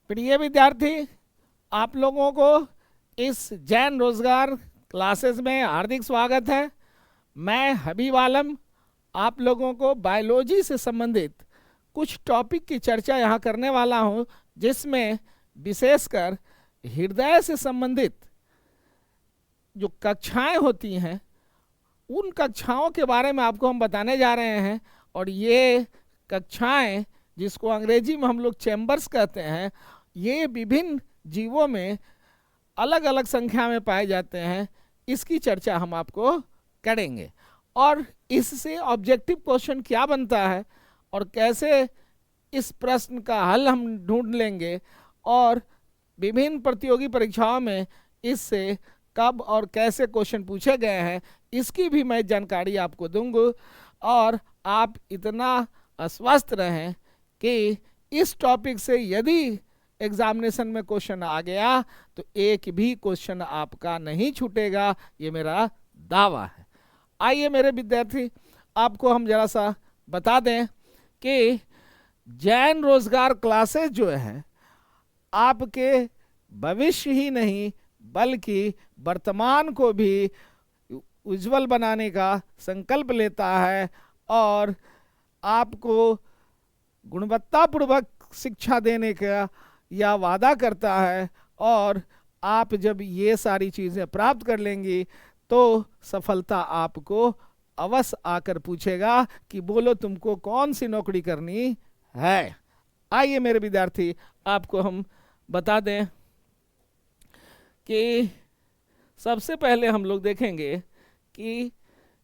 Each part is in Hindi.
प्रिय विद्यार्थी, आप लोगों को इस जैन रोजगार क्लासेस में हार्दिक स्वागत है। मैं हबीब आलम आप लोगों को बायोलॉजी से संबंधित कुछ टॉपिक की चर्चा यहाँ करने वाला हूँ, जिसमें विशेषकर हृदय से संबंधित जो कक्षाएं होती हैं उन कक्षाओं के बारे में आपको हम बताने जा रहे हैं। और ये कक्षाएं, जिसको अंग्रेजी में हम लोग चैम्बर्स कहते हैं, ये विभिन्न जीवों में अलग अलग संख्या में पाए जाते हैं। इसकी चर्चा हम आपको करेंगे और इससे ऑब्जेक्टिव क्वेश्चन क्या बनता है और कैसे इस प्रश्न का हल हम ढूंढ लेंगे और विभिन्न प्रतियोगी परीक्षाओं में इससे कब और कैसे क्वेश्चन पूछे गए हैं, इसकी भी मैं जानकारी आपको दूंगा। और आप इतना आश्वस्त रहें कि इस टॉपिक से यदि एग्जामिनेशन में क्वेश्चन आ गया तो एक भी क्वेश्चन आपका नहीं छूटेगा, ये मेरा दावा है। आइए मेरे विद्यार्थी, आपको हम जरा सा बता दें कि जैन रोजगार क्लासेस जो है आपके भविष्य ही नहीं बल्कि वर्तमान को भी उज्जवल बनाने का संकल्प लेता है और आपको गुणवत्तापूर्वक शिक्षा देने का या वादा करता है। और आप जब ये सारी चीज़ें प्राप्त कर लेंगी तो सफलता आपको अवश्य आकर पूछेगा कि बोलो तुमको कौन सी नौकरी करनी है। आइए मेरे विद्यार्थी, आपको हम बता दें कि सबसे पहले हम लोग देखेंगे कि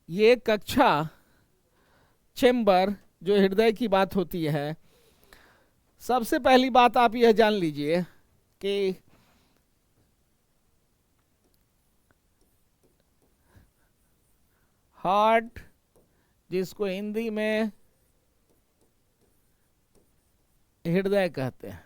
ये कक्षा चेंबर जो हृदय की बात होती है, सबसे पहली बात आप यह जान लीजिए कि हार्ट, जिसको हिंदी में हृदय कहते हैं,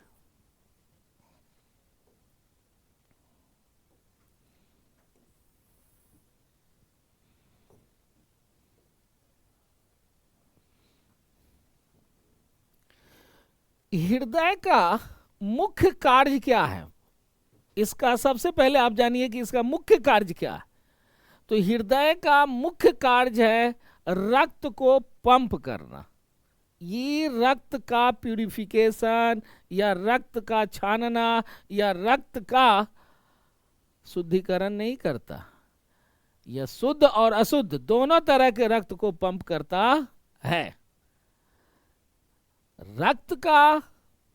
हृदय का मुख्य कार्य क्या है, इसका सबसे पहले आप जानिए कि इसका मुख्य कार्य क्या है। तो हृदय का मुख्य कार्य है रक्त को पंप करना। ये रक्त का प्यूरिफिकेशन या रक्त का छानना या रक्त का शुद्धिकरण नहीं करता, यह शुद्ध और अशुद्ध दोनों तरह के रक्त को पंप करता है। रक्त का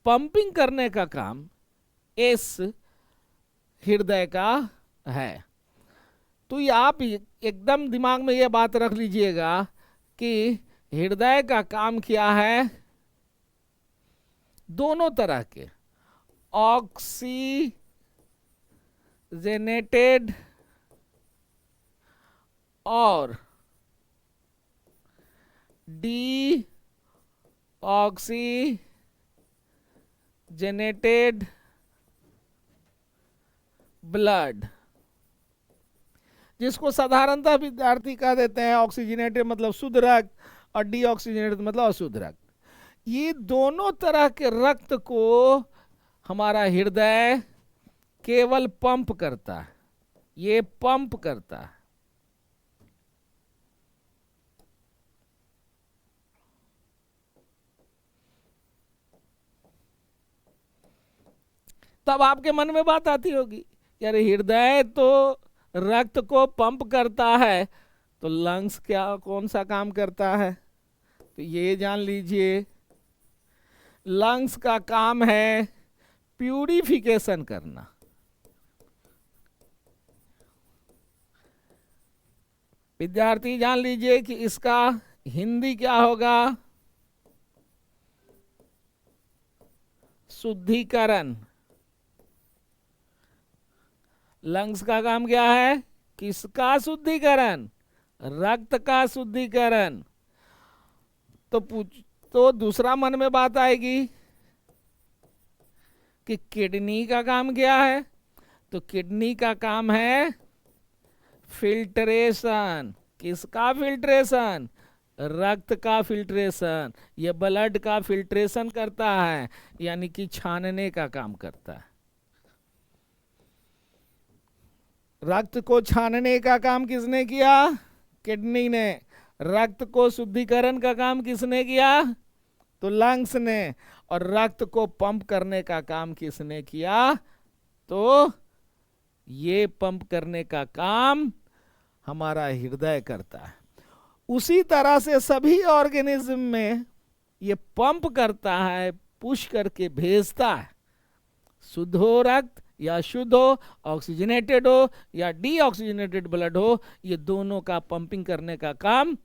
पंपिंग करने का काम इस हृदय का है। तो ये आप एकदम दिमाग में ये बात रख लीजिएगा कि हृदय का काम क्या है, दोनों तरह के ऑक्सीजनेटेड और ऑक्सीजनेटेड ब्लड, जिसको साधारणतः विद्यार्थी कह देते हैं ऑक्सीजनेटेड मतलब शुद्ध रक्त और डीऑक्सीजनेटेड मतलब अशुद्ध रक्त। ये दोनों तरह के रक्त को हमारा हृदय केवल पंप करता है, ये पंप करता है। तब आपके मन में बात आती होगी, यार हृदय तो रक्त को पंप करता है, तो लंग्स क्या कौन सा काम करता है? तो ये जान लीजिए, लंग्स का काम है प्यूरिफिकेशन करना। विद्यार्थी जान लीजिए कि इसका हिंदी क्या होगा, शुद्धिकरण। लंग्स का काम क्या है, किसका शुद्धिकरण? रक्त का शुद्धिकरण। तो दूसरा मन में बात आएगी कि किडनी का काम क्या है? तो किडनी का काम है फिल्ट्रेशन। किसका फिल्ट्रेशन? रक्त का फिल्ट्रेशन, ये ब्लड का फिल्ट्रेशन करता है, यानी कि छानने का काम करता है। रक्त को छानने का काम किसने किया? किडनी ने। रक्त को शुद्धिकरण का काम किसने किया? तो लंग्स ने। और रक्त को पंप करने का काम किसने किया? तो ये पंप करने का काम हमारा हृदय करता है। उसी तरह से सभी ऑर्गेनिज्म में ये पंप करता है, पुश करके भेजता है। शुद्ध हो रक्त या शुद्ध हो, ऑक्सीजनेटेड हो या डीऑक्सीजनेटेड ब्लड हो, ये दोनों का पंपिंग करने का काम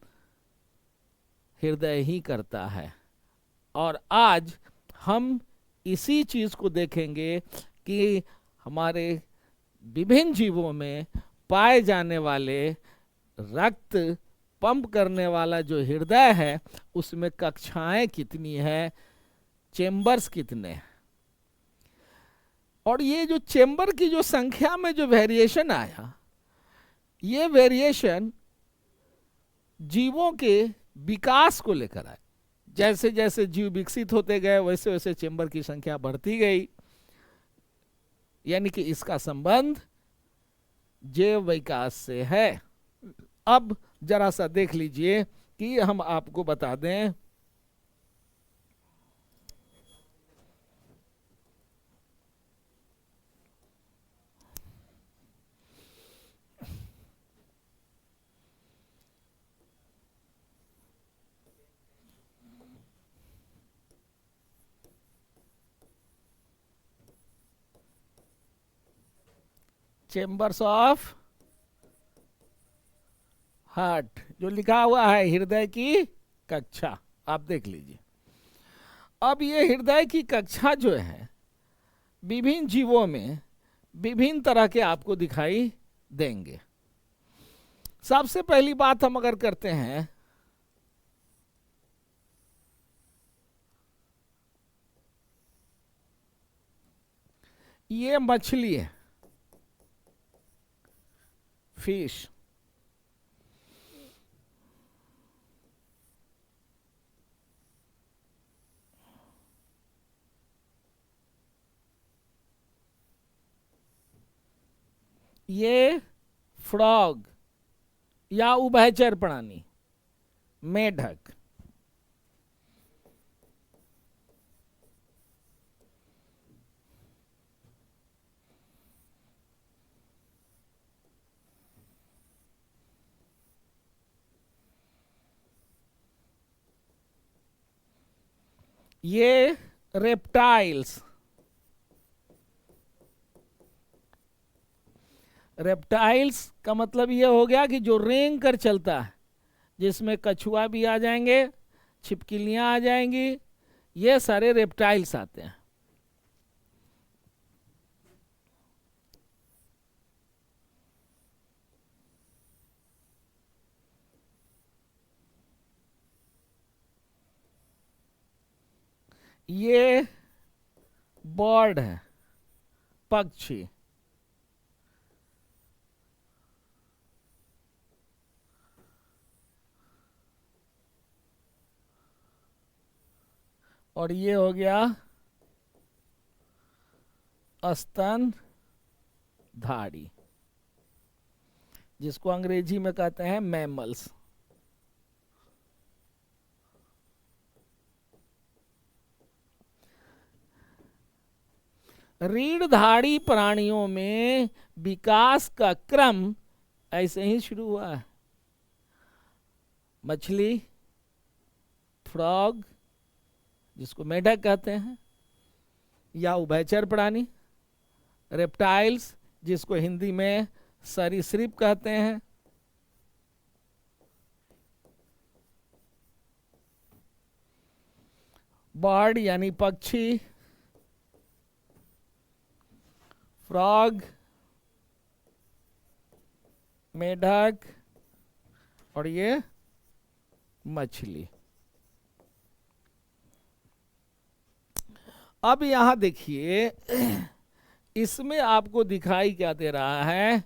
हृदय ही करता है। और आज हम इसी चीज को देखेंगे कि हमारे विभिन्न जीवों में पाए जाने वाले रक्त पंप करने वाला जो हृदय है, उसमें कक्षाएं कितनी है, चेंबर्स कितने हैं। और ये जो चेंबर की जो संख्या में जो वेरिएशन आया, ये वेरिएशन जीवों के विकास को लेकर आए। जैसे जैसे जीव विकसित होते गए, वैसे वैसे चेंबर की संख्या बढ़ती गई। यानी कि इसका संबंध जैव विकास से है। अब जरा सा देख लीजिए कि हम आपको बता दें, चेंबर्स ऑफ हार्ट जो लिखा हुआ है, हृदय की कक्षा, आप देख लीजिए। अब ये हृदय की कक्षा जो है विभिन्न जीवों में विभिन्न तरह के आपको दिखाई देंगे। सबसे पहली बात हम अगर करते हैं, ये मछली है, फिश। ये फ्रॉग या उभयचर प्राणी, मेढक। ये रेप्टाइल्स। रेप्टाइल्स का मतलब ये हो गया कि जो रेंग कर चलता है, जिसमें कछुआ भी आ जाएंगे, छिपकलियां आ जाएंगी, ये सारे रेप्टाइल्स आते हैं। ये बर्ड है, पक्षी। और ये हो गया स्तनधारी, जिसको अंग्रेजी में कहते हैं मैमल्स। रीढ़धारी प्राणियों में विकास का क्रम ऐसे ही शुरू हुआ है। मछली, फ्रॉग जिसको मेढक कहते हैं, या उभयचर प्राणी, रेप्टाइल्स जिसको हिंदी में सरीसृप कहते हैं, बर्ड यानी पक्षी, फ्रॉग, मेढक, और ये मछली। अब यहां देखिए, इसमें आपको दिखाई क्या दे रहा है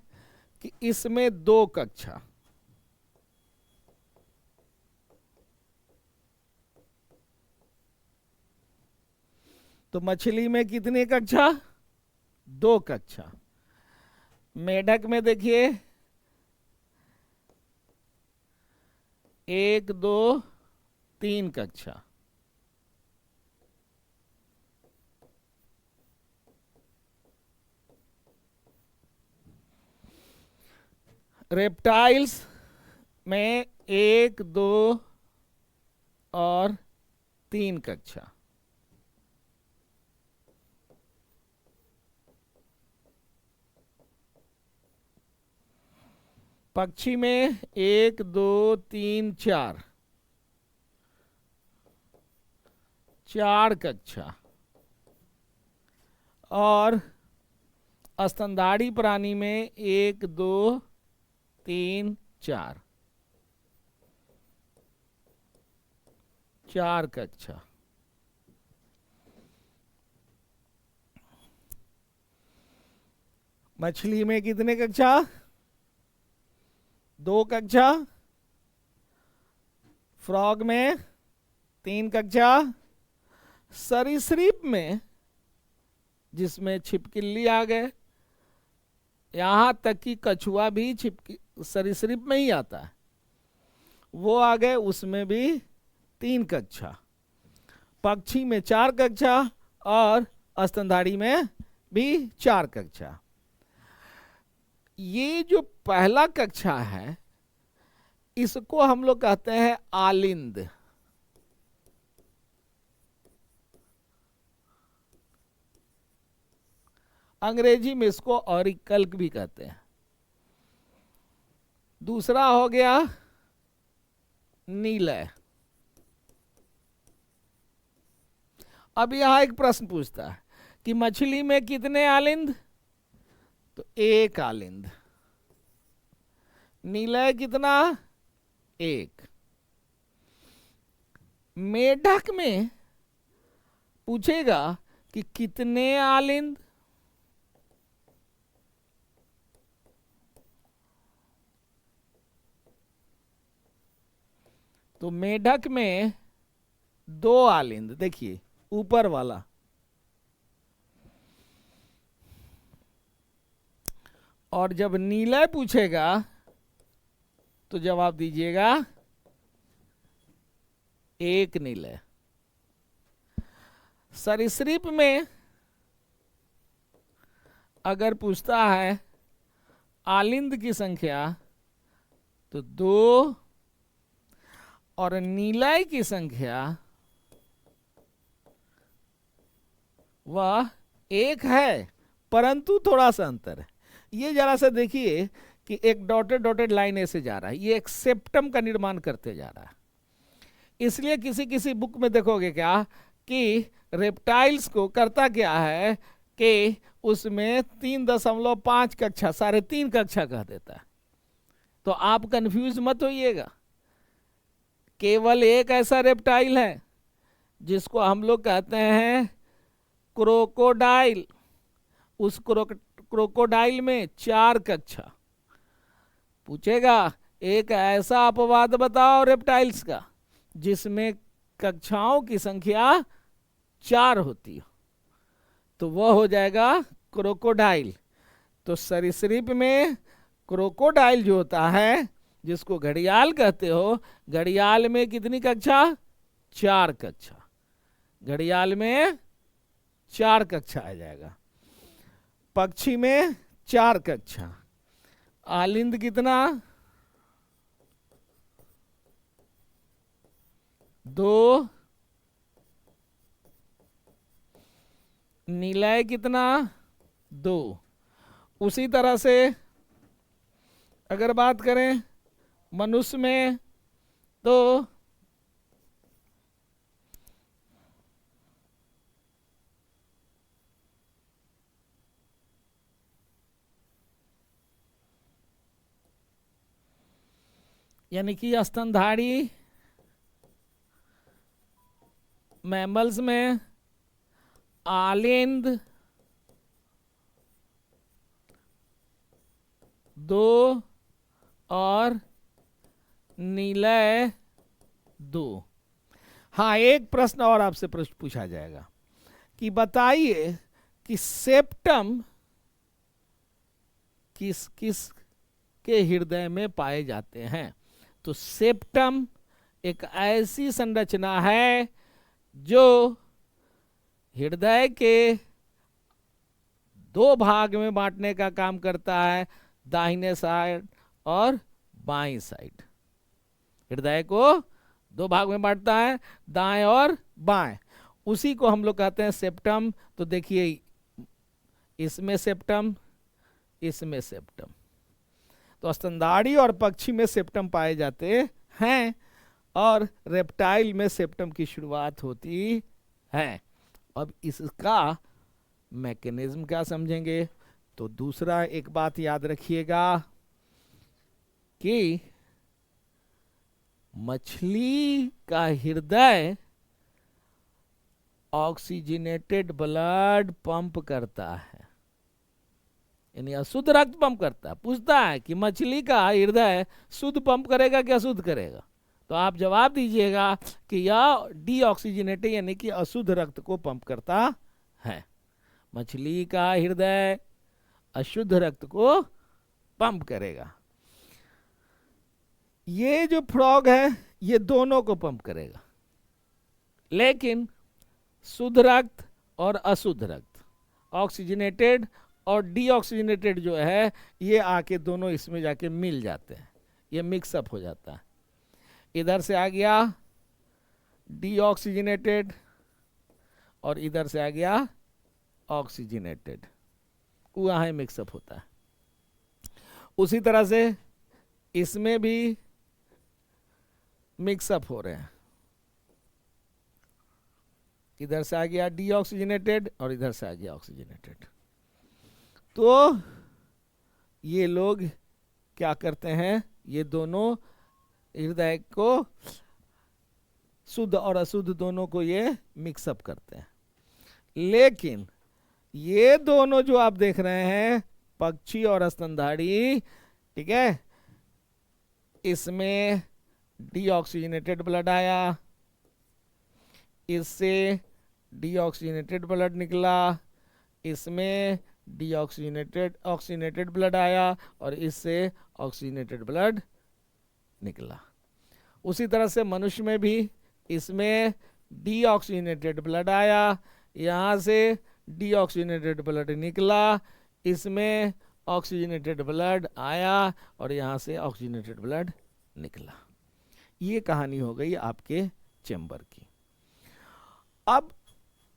कि इसमें दो कक्षा, तो मछली में कितनी कक्षा? 2 कक्षा। मेढक में देखिए 1 2 3 कक्षा। रेप्टाइल्स में 1 2 और 3 कक्षा। पक्षी में 1 2 3 4, 4 कक्षा। और स्तनधारी प्राणी में 1 2 3 4, 4 कक्षा। मछली में कितने कक्षा? 2 कक्षा। फ्रॉग में 3 कक्षा। सरीसृप में, जिसमें छिपकली आ गए, यहां तक कि कछुआ भी सरीसृप में ही आता है, वो आ गए, उसमें भी 3 कक्षा। पक्षी में 4 कक्षा और स्तनधारी में भी 4 कक्षा। ये जो पहला कक्षा है इसको हम लोग कहते हैं आलिंद। अंग्रेजी में इसको ऑरिकल्क भी कहते हैं। दूसरा हो गया नीलय। अब यहां एक प्रश्न पूछता है कि मछली में कितने आलिंद? तो 1 आलिंद। नीलय कितना? 1। मेढक में पूछेगा कि कितने आलिंद? तो मेढक में 2 आलिंद। देखिए ऊपर वाला। और जब नीलय पूछेगा तो जवाब दीजिएगा 1 नीलय। सरीसृप में अगर पूछता है आलिंद की संख्या तो 2, और नीलय की संख्या वह 1 है, परंतु थोड़ा सा अंतर है। ये जरा सा देखिए कि एक डॉटेड डॉटेड लाइन ऐसे जा रहा है, ये एक सेप्टम का निर्माण करते जा रहा है। इसलिए किसी किसी बुक में देखोगे क्या कि रेप्टाइल्स को करता क्या है कि उसमें 3.5 कक्षा, 3.5 कक्षा कह देता है। तो आप कंफ्यूज मत होइएगा। केवल एक ऐसा रेप्टाइल है जिसको हम लोग कहते हैं क्रोकोडाइल। उस क्रोकोडाइल में 4 कक्षा। पूछेगा एक ऐसा अपवाद बताओ रेप्टाइल्स का जिसमें कक्षाओं की संख्या 4 होती हो, तो वह हो जाएगा क्रोकोडाइल। तो सरीसृप में क्रोकोडाइल जो होता है, जिसको घड़ियाल कहते हो, घड़ियाल में कितनी कक्षा? 4 कक्षा। घड़ियाल में 4 कक्षा आ जाएगा। पक्षी में 4 कक्षा। आलिंद कितना? 2। नीलय कितना? 2। उसी तरह से अगर बात करें मनुष्य में तो यानी कि स्तनधारी मैमल्स में आलिंद 2 और नीलय 2। हाँ, एक प्रश्न और आपसे पूछा जाएगा कि बताइए कि सेप्टम किस किस के हृदय में पाए जाते हैं। तो सेप्टम एक ऐसी संरचना है जो हृदय के दो भाग में बांटने का काम करता है, दाहिने साइड और बाईं साइड। हृदय को दो भाग में बांटता है, दाएं और बाएं। उसी को हम लोग कहते हैं सेप्टम। तो देखिए, इसमें सेप्टम, इसमें सेप्टम। तो स्तनधारी और पक्षी में सेप्टम पाए जाते हैं और रेप्टाइल में सेप्टम की शुरुआत होती है। अब इसका मैकेनिज्म क्या समझेंगे? तो दूसरा एक बात याद रखिएगा कि मछली का हृदय ऑक्सीजनेटेड ब्लड पंप करता है, यानी अशुद्ध रक्त पंप करता है। पूछता है कि मछली का हृदय शुद्ध पंप करेगा कि अशुद्ध करेगा? तो आप जवाब दीजिएगा कि यह डीऑक्सीजनेटेड यानी कि अशुद्ध रक्त को पंप करता है। मछली का हृदय अशुद्ध रक्त को पंप करेगा। ये जो फ्रॉग है ये दोनों को पंप करेगा, लेकिन शुद्ध रक्त और अशुद्ध रक्त, ऑक्सीजनेटेड और डीऑक्सीजनेटेड जो है, ये आके दोनों इसमें जाके मिल जाते हैं, ये मिक्सअप हो जाता है। इधर से आ गया डीऑक्सीजनेटेड और इधर से आ गया ऑक्सीजनेटेड, वहाँ मिक्सअप होता है। उसी तरह से इसमें भी मिक्सअप हो रहे हैं। इधर से आ गया डीऑक्सीजनेटेड और इधर से आ गया ऑक्सीजनेटेड। तो ये लोग क्या करते हैं, ये दोनों हृदय को शुद्ध और अशुद्ध दोनों को ये मिक्सअप करते हैं। लेकिन ये दोनों जो आप देख रहे हैं, पक्षी और स्तनधारी, ठीक है, इसमें डीऑक्सीजनेटेड ब्लड आया, इससे डीऑक्सीजनेटेड ब्लड निकला, इसमें डीऑक्सीजनेटेड ऑक्सीजनेटेड ब्लड आया और इससे ऑक्सीजनेटेड ब्लड निकला। उसी तरह से मनुष्य में भी इसमें डीऑक्सीजनेटेड ब्लड आया, यहाँ से डीऑक्सीजनेटेड ब्लड निकला, इसमें ऑक्सीजनेटेड ब्लड आया और यहाँ से ऑक्सीजनेटेड ब्लड निकला। ये कहानी हो गई आपके चेंबर की। अब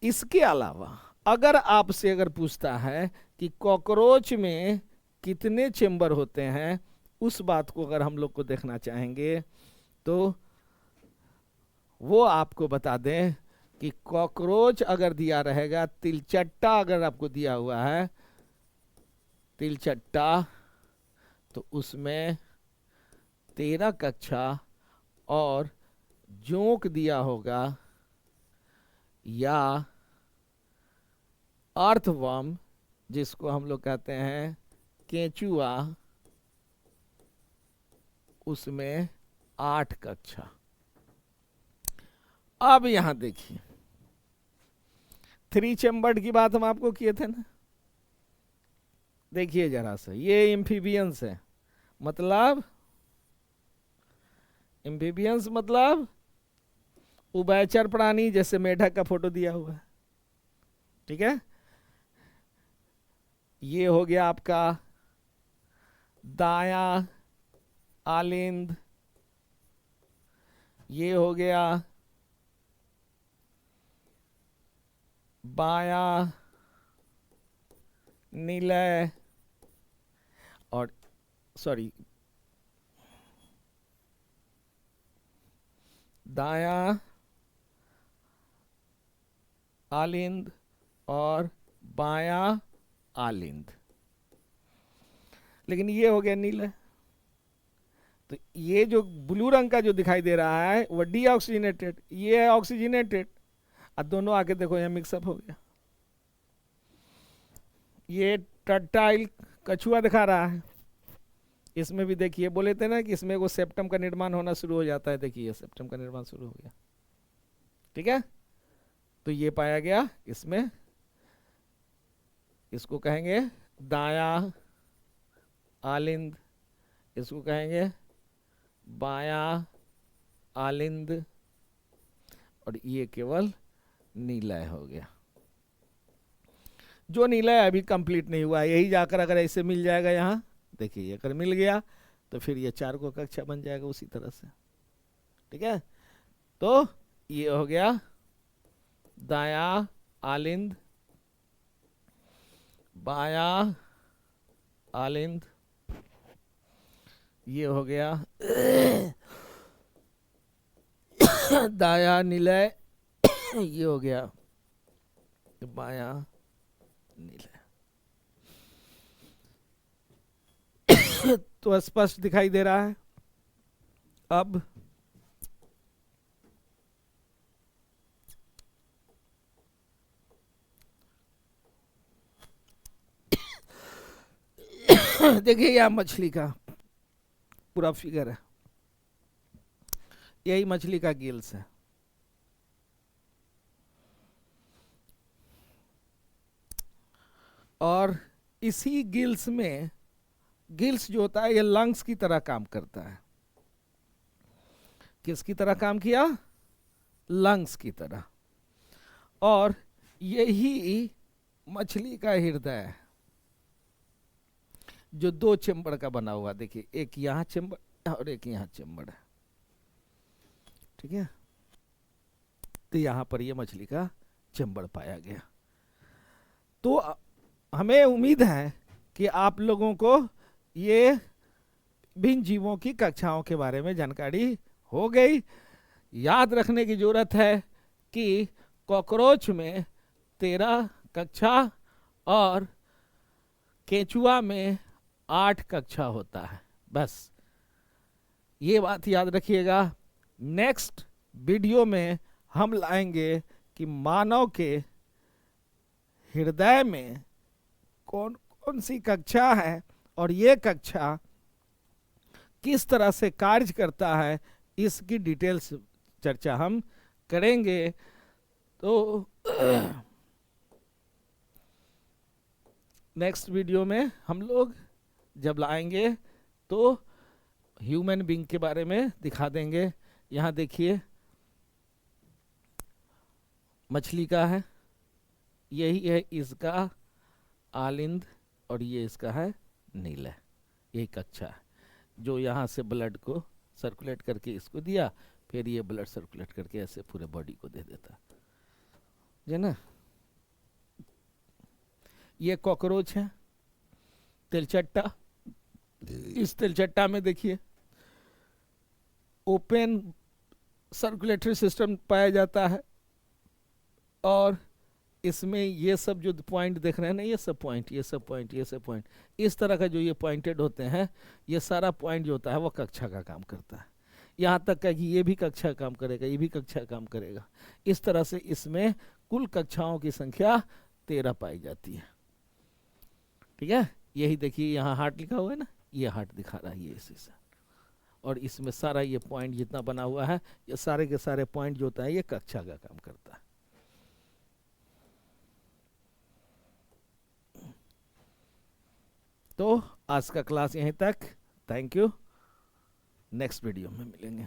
इसके अलावा अगर आपसे अगर पूछता है कि कॉकरोच में कितने चेंबर होते हैं, उस बात को अगर हम लोग को देखना चाहेंगे तो वो आपको बता दें कि कॉकरोच अगर दिया रहेगा, तिलचट्टा अगर आपको दिया हुआ है, तिलचट्टा, तो उसमें 13 कक्षा और जोंक दिया होगा या अर्थवर्म जिसको हम लोग कहते हैं केंचुआ, उसमें 8 कक्षा। अब यहां देखिए 3 चेम्बर्ड की बात हम आपको किए थे ना, देखिए जरा सा, ये एम्फीबियंस है, मतलब एम्फीबियंस मतलब उभयचर प्राणी, जैसे मेढक का फोटो दिया हुआ है, ठीक है। ये हो गया आपका दाया आलिंद, ये हो गया बाया नीलय, और सॉरी दाया आलिंद और बाया आलिंद, लेकिन ये हो गया नीला। तो ये जो ब्लू रंग का जो दिखाई दे रहा है वो डीऑक्सीजनेटेड, ये है ऑक्सीजनेटेड, और दोनों आके देखो यहाँ मिक्सअप हो गया। ये टर्टाइल कछुआ दिखा रहा है, इसमें भी देखिए, बोले थे ना कि इसमें वो सेप्टम का निर्माण होना शुरू हो जाता है, देखिए सेप्टम का निर्माण शुरू हो गया, ठीक है। तो ये पाया गया इसमें इसको कहेंगे दाया आलिंद, इसको कहेंगे बाया आलिंद, और ये केवल नीलय हो गया। जो नीलय अभी कंप्लीट नहीं हुआ, यही जाकर अगर ऐसे मिल जाएगा यहाँ, देखिए ये अगर मिल गया तो फिर ये 4 को कक्षा बन जाएगा उसी तरह से। ठीक है, तो ये हो गया दाया आलिंद, बाया आलिंद, ये हो गया दाया निलय, ये हो गया बाया निलय। तो स्पष्ट दिखाई दे रहा है। अब देखिए यह मछली का पूरा फिगर है, यही मछली का गिल्स है। और इसी गिल्स में, गिल्स जो होता है ये लंग्स की तरह काम करता है। किसकी तरह काम किया? लंग्स की तरह। और यही मछली का हृदय है जो 2 चेम्बर का बना हुआ, देखिए एक यहां चेम्बर और एक यहां चेम्बर है। ठीक है, तो यहां पर ये मछली का चेम्बर पाया गया। तो हमें उम्मीद है कि आप लोगों को ये भिन्न जीवों की कक्षाओं के बारे में जानकारी हो गई। याद रखने की जरूरत है कि कॉकरोच में 13 कक्षा और केंचुआ में 8 कक्षा होता है। बस ये बात याद रखिएगा। नेक्स्ट वीडियो में हम लाएंगे कि मानव के हृदय में कौन कौन सी कक्षा है और ये कक्षा किस तरह से कार्य करता है, इसकी डिटेल्स चर्चा हम करेंगे। तो नेक्स्ट वीडियो में हम लोग जब लाएंगे तो ह्यूमन बीइंग के बारे में दिखा देंगे। यहाँ देखिए मछली का है, यही है इसका आलिंद, और ये इसका है नीलय। यही कक्षा है जो यहाँ से ब्लड को सर्कुलेट करके इसको दिया, फिर ये ब्लड सर्कुलेट करके ऐसे पूरे बॉडी को दे देता है ना। ये कॉकरोच है, तिलचट्टा। इस तिलचट्टा में देखिए ओपन सर्कुलेटरी सिस्टम पाया जाता है, और इसमें ये सब जो पॉइंट देख रहे हैं ना, ये सब पॉइंट, ये सब पॉइंट, ये सब पॉइंट, इस तरह का जो ये पॉइंटेड होते हैं, ये सारा पॉइंट जो होता है वो कक्षा का काम करता है। यहाँ तक है कि ये भी कक्षा काम करेगा, ये भी कक्षा काम करेगा। इस तरह से इसमें कुल कक्षाओं की संख्या 13 पाई जाती है। ठीक है, यही देखिए यहाँ हार्ट लिखा हुआ है ना, ये हार्ट दिखा रहा है ये इसी से, और इसमें सारा ये पॉइंट जितना बना हुआ है, ये सारे के सारे पॉइंट जो होता है ये कक्षा का काम करता है। तो आज का क्लास यहीं तक। थैंक यू, नेक्स्ट वीडियो में मिलेंगे।